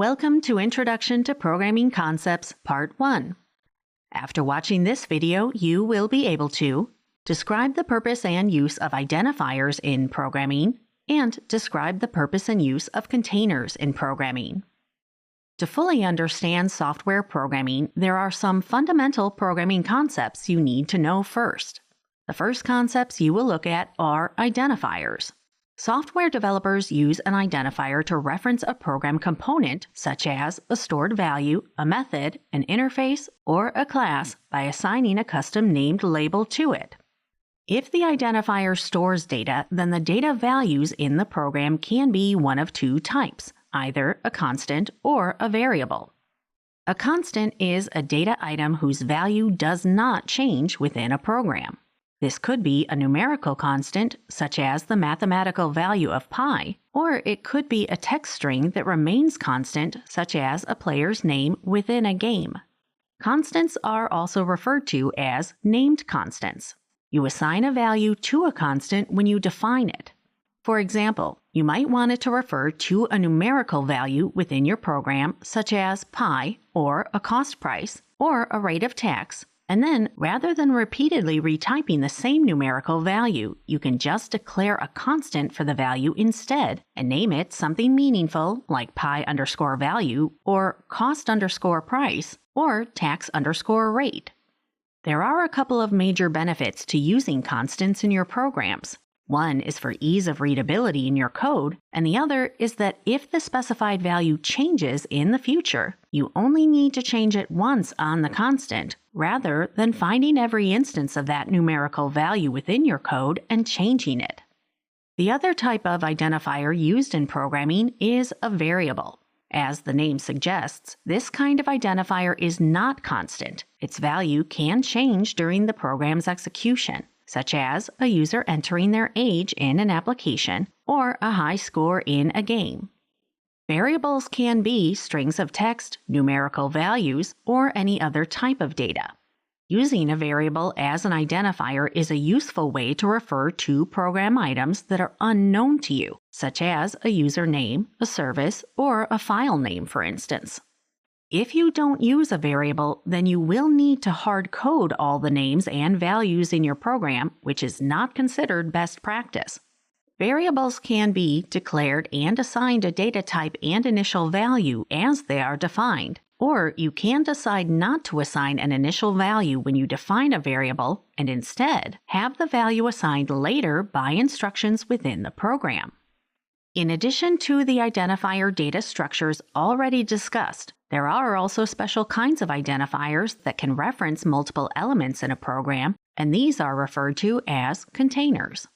Welcome to Introduction to Programming Concepts Part 1. After watching this video, you will be able to describe the purpose and use of identifiers in programming and describe the purpose and use of containers in programming. To fully understand software programming, there are some fundamental programming concepts you need to know first. The first concepts you will look at are identifiers. Software developers use an identifier to reference a program component, such as a stored value, a method, an interface, or a class by assigning a custom named label to it. If the identifier stores data, then the data values in the program can be one of two types, either a constant or a variable. A constant is a data item whose value does not change within a program. This could be a numerical constant, such as the mathematical value of pi, or it could be a text string that remains constant, such as a player's name within a game. Constants are also referred to as named constants. You assign a value to a constant when you define it. For example, you might want it to refer to a numerical value within your program, such as pi, or a cost price, or a rate of tax. And then, rather than repeatedly retyping the same numerical value, you can just declare a constant for the value instead and name it something meaningful like pi_value or cost_price or tax_rate. There are a couple of major benefits to using constants in your programs. One is for ease of readability in your code, and the other is that if the specified value changes in the future, you only need to change it once on the constant, rather than finding every instance of that numerical value within your code and changing it. The other type of identifier used in programming is a variable. As the name suggests, this kind of identifier is not constant. Its value can change during the program's execution, such as a user entering their age in an application or a high score in a game. Variables can be strings of text, numerical values, or any other type of data. Using a variable as an identifier is a useful way to refer to program items that are unknown to you, such as a user name, a service, or a file name, for instance. If you don't use a variable, then you will need to hard code all the names and values in your program, which is not considered best practice. Variables can be declared and assigned a data type and initial value as they are defined, or you can decide not to assign an initial value when you define a variable and instead have the value assigned later by instructions within the program. In addition to the identifier data structures already discussed, there are also special kinds of identifiers that can reference multiple elements in a program, and these are referred to as containers.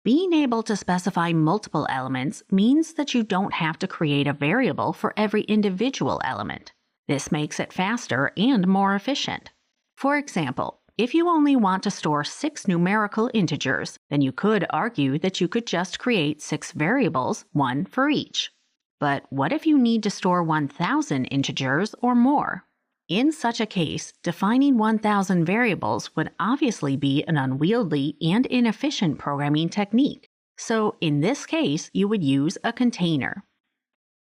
Being able to specify multiple elements means that you don't have to create a variable for every individual element. This makes it faster and more efficient. For example, if you only want to store 6 numerical integers, then you could argue that you could just create 6 variables, one for each. But what if you need to store 1,000 integers or more? In such a case, defining 1,000 variables would obviously be an unwieldy and inefficient programming technique. So in this case, you would use a container.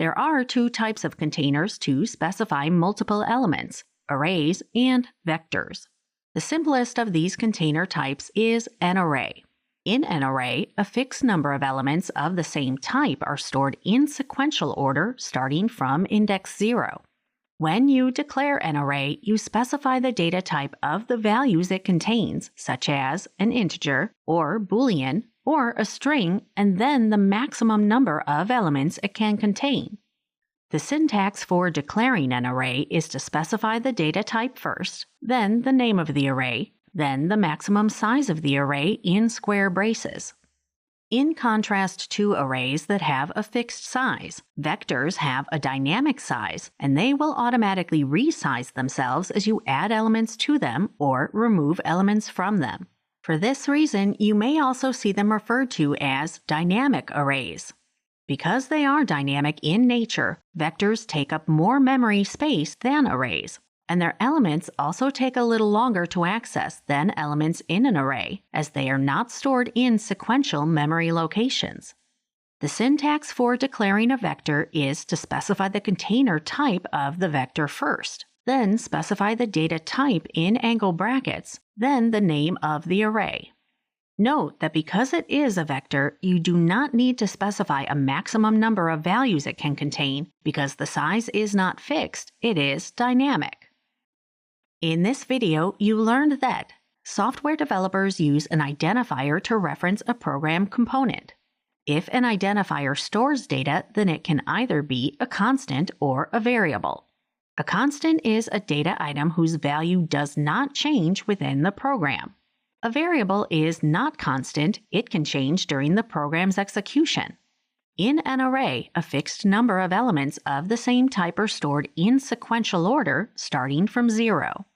There are two types of containers to specify multiple elements: arrays and vectors. The simplest of these container types is an array. In an array, a fixed number of elements of the same type are stored in sequential order starting from index 0. When you declare an array, you specify the data type of the values it contains, such as an integer, or Boolean, or a string, and then the maximum number of elements it can contain. The syntax for declaring an array is to specify the data type first, then the name of the array, then the maximum size of the array in square braces. In contrast to arrays that have a fixed size, vectors have a dynamic size, and they will automatically resize themselves as you add elements to them or remove elements from them. For this reason, you may also see them referred to as dynamic arrays. Because they are dynamic in nature, vectors take up more memory space than arrays, and their elements also take a little longer to access than elements in an array, as they are not stored in sequential memory locations. The syntax for declaring a vector is to specify the container type of the vector first, then specify the data type in angle brackets, then the name of the array. Note that because it is a vector, you do not need to specify a maximum number of values it can contain because the size is not fixed, it is dynamic. In this video, you learned that software developers use an identifier to reference a program component. If an identifier stores data, then it can either be a constant or a variable. A constant is a data item whose value does not change within the program. A variable is not constant, it can change during the program's execution. In an array, a fixed number of elements of the same type are stored in sequential order, starting from 0.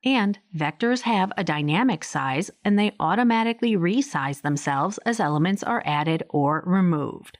And vectors have a dynamic size, and they automatically resize themselves as elements are added or removed.